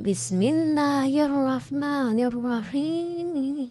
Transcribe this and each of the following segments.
بسم الله الرحمن الرحيم.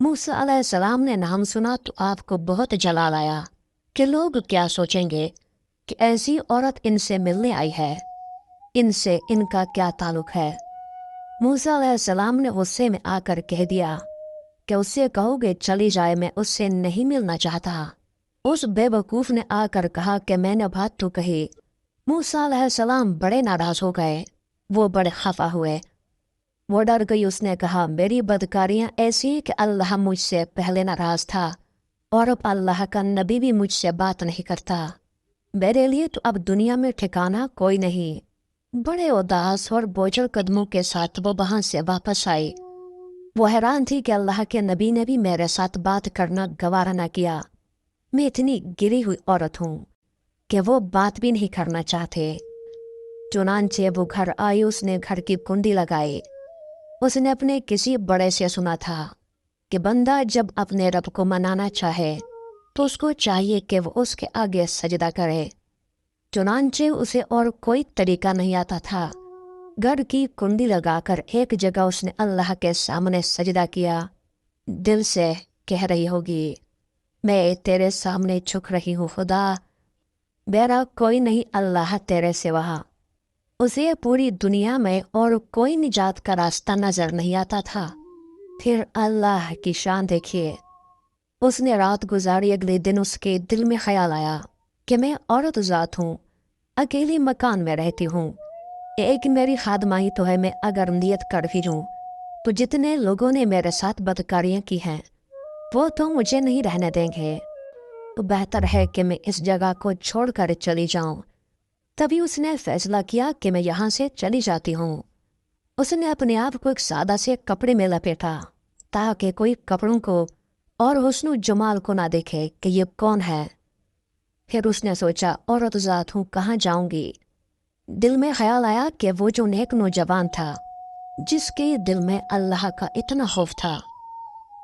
موسیٰ علیہ السلام نے نام سنا تو آپ کو بہت جلال آیا کہ لوگ کیا سوچیں گے کہ ایسی عورت ان سے ملنے آئی ہے، ان سے ان کا کیا تعلق ہے۔ موسیٰ علیہ السلام نے غصے میں آ کر کہہ دیا کہ اس سے کہو گے چلی جائے، میں اس سے نہیں ملنا چاہتا۔ اس بے وقوف نے آ کر کہا کہ میں نے بات تو کہی۔ موسیٰ علیہ السلام بڑے ناراض ہو گئے، وہ بڑے خفا ہوئے، وہ ڈر گئی۔ اس نے کہا میری بدکاریاں ایسی ہیں کہ اللہ مجھ سے پہلے ناراض تھا اور اب اللہ کا نبی بھی مجھ سے بات نہیں کرتا، میرے لیے تو اب دنیا میں ٹھکانہ کوئی نہیں۔ بڑے اداس اور بوجھل قدموں کے ساتھ وہ وہاں سے واپس آئی۔ وہ حیران تھی کہ اللہ کے نبی نے بھی میرے ساتھ بات کرنا گوارا نہ کیا، میں اتنی گری ہوئی عورت ہوں کہ وہ بات بھی نہیں کرنا چاہتے۔ چنانچہ وہ گھر آئی، اس نے گھر کی کنڈی لگائی۔ اس نے اپنے کسی بڑے سے سنا تھا کہ بندہ جب اپنے رب کو منانا چاہے تو اس کو چاہیے کہ وہ اس کے آگے سجدہ کرے۔ چنانچہ اسے اور کوئی طریقہ نہیں آتا تھا، گھر کی کنڈی لگا کر ایک جگہ اس نے اللہ کے سامنے سجدہ کیا، دل سے کہہ رہی ہوگی میں تیرے سامنے جھک رہی ہوں خدا، میرا کوئی نہیں اللہ تیرے سوا۔ اسے پوری دنیا میں اور کوئی نجات کا راستہ نظر نہیں آتا تھا۔ پھر اللہ کی شان دیکھیے، اس نے رات گزاری، اگلے دن اس کے دل میں خیال آیا کہ میں عورت ذات ہوں، اکیلی مکان میں رہتی ہوں، ایک میری خادمہ ہی تو ہے، میں اگر نیت کر بھی جوں تو جتنے لوگوں نے میرے ساتھ بدکاریاں کی ہیں وہ تو مجھے نہیں رہنے دیں گے، تو بہتر ہے کہ میں اس جگہ کو چھوڑ کر چلی جاؤں۔ تبھی اس نے فیصلہ کیا کہ میں یہاں سے چلی جاتی ہوں۔ اس نے اپنے آپ کو ایک سادہ سے کپڑے میں لپیٹا تاکہ کوئی کپڑوں کو اور حسن و جمال کو نہ دیکھے کہ یہ کون ہے۔ پھر اس نے سوچا عورت ذات ہوں، کہاں جاؤں گی؟ دل میں خیال آیا کہ وہ جو نیک نوجوان تھا جس کے دل میں اللہ کا اتنا خوف تھا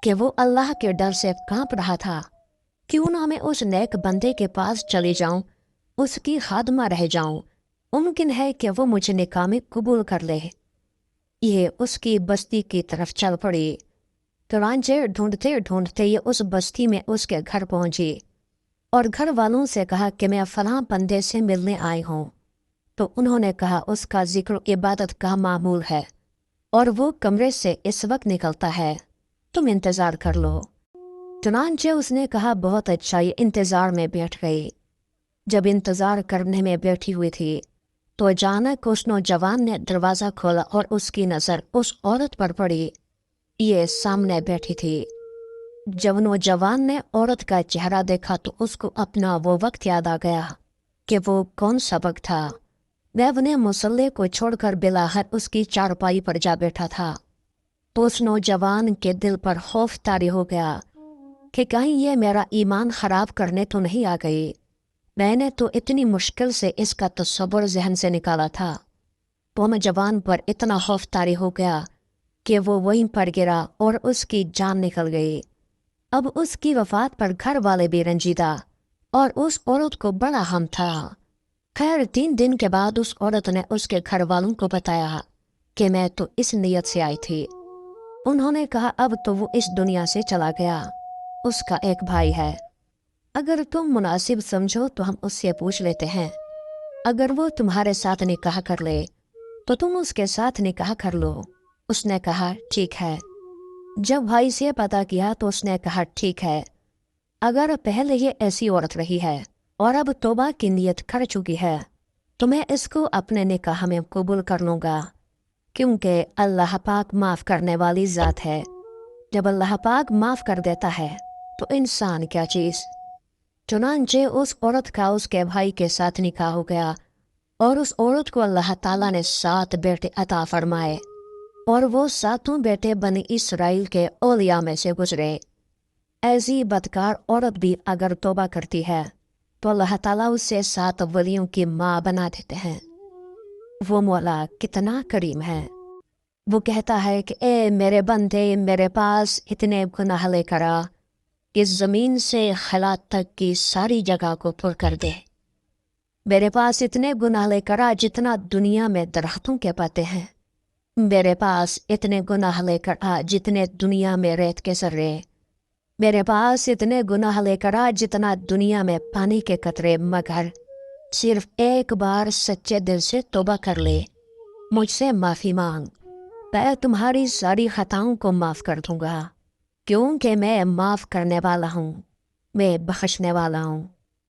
کہ وہ اللہ کے ڈر سے کانپ رہا تھا، کیوں نہ میں اس نیک بندے کے پاس چلی جاؤں، اس کی خادمہ رہ جاؤں، ممکن ہے کہ وہ مجھے نکاح میں قبول کر لے۔ یہ اس کی بستی کی طرف چل پڑی۔ چنانچہ ڈھونڈتے ڈھونڈتے یہ اس بستی میں اس کے گھر پہنچی اور گھر والوں سے کہا کہ میں فلاں بندے سے ملنے آئی ہوں۔ تو انہوں نے کہا اس کا ذکر عبادت کا معمول ہے اور وہ کمرے سے اس وقت نکلتا ہے، تم انتظار کر لو۔ چنانچہ اس نے کہا بہت اچھا، یہ انتظار میں بیٹھ گئی۔ جب انتظار کرنے میں بیٹھی ہوئی تھی تو اچانک اس نوجوان نے دروازہ کھولا اور اس کی نظر اس عورت پر پڑی، یہ سامنے بیٹھی تھی۔ جب نوجوان نے عورت کا چہرہ دیکھا تو اس کو اپنا وہ وقت یاد آ گیا کہ وہ کون سا وقت تھا۔ وہ اپنے مسلح کو چھوڑ کر بلاخر اس کی چارپائی پر جا بیٹھا تھا تو اس نوجوان کے دل پر خوف طاری ہو گیا کہ کہیں یہ میرا ایمان خراب کرنے تو نہیں آ گئی۔ میں نے تو اتنی مشکل سے اس کا تصور ذہن سے نکالا تھا۔ تو نوجوان پر اتنا خوف طاری ہو گیا کہ وہ وہیں پر گرا اور اس کی جان نکل گئی۔ اب اس کی وفات پر گھر والے بھی رنجیدہ اور اس عورت کو بڑا غم تھا۔ خیر 3 دن کے بعد اس عورت نے اس کے گھر والوں کو بتایا کہ میں تو اس نیت سے آئی تھی۔ انہوں نے کہا اب تو وہ اس دنیا سے چلا گیا، اس کا ایک بھائی ہے، اگر تم مناسب سمجھو تو ہم اس سے پوچھ لیتے ہیں، اگر وہ تمہارے ساتھ نکاح کر لے تو تم اس کے ساتھ نکاح کر لو۔ اس نے کہا ٹھیک ہے۔ جب بھائی سے پتا کیا تو اس نے کہا ٹھیک ہے، اگر پہلے یہ ایسی عورت رہی ہے اور اب توبہ کی نیت کر چکی ہے تو میں اس کو اپنے نکاح میں قبول کر لوں گا، کیونکہ اللہ پاک معاف کرنے والی ذات ہے۔ جب اللہ پاک معاف کر دیتا ہے تو انسان کیا چیز۔ چنانچہ اس عورت کا اس کے بھائی کے ساتھ نکاح ہو گیا اور اس عورت کو اللہ تعالیٰ نے 7 بیٹے عطا فرمائے اور وہ 7 بیٹے بنی اسرائیل کے اولیاء میں سے گزرے۔ ایسی بدکار عورت بھی اگر توبہ کرتی ہے تو اللہ تعالیٰ اسے 7 ولیوں کی ماں بنا دیتے ہیں۔ وہ مولا کتنا کریم ہے۔ وہ کہتا ہے کہ اے میرے بندے، میرے پاس اتنے گناہ لے کر آ، اس زمین سے خلا تک کی ساری جگہ کو پر کر دے۔ میرے پاس اتنے گناہ لے کر آ جتنا دنیا میں درختوں کے پتے ہیں۔ میرے پاس اتنے گناہ لے کر آ جتنے دنیا میں ریت کے ذرے، میرے پاس اتنے گناہ لے کر آ جتنا دنیا میں پانی کے قطرے، مگر صرف ایک بار سچے دل سے توبہ کر لے، مجھ سے معافی مانگ، میں تمہاری ساری خطاؤں کو معاف کر دوں گا، کیونکہ میں معاف کرنے والا ہوں، میں بخشنے والا ہوں۔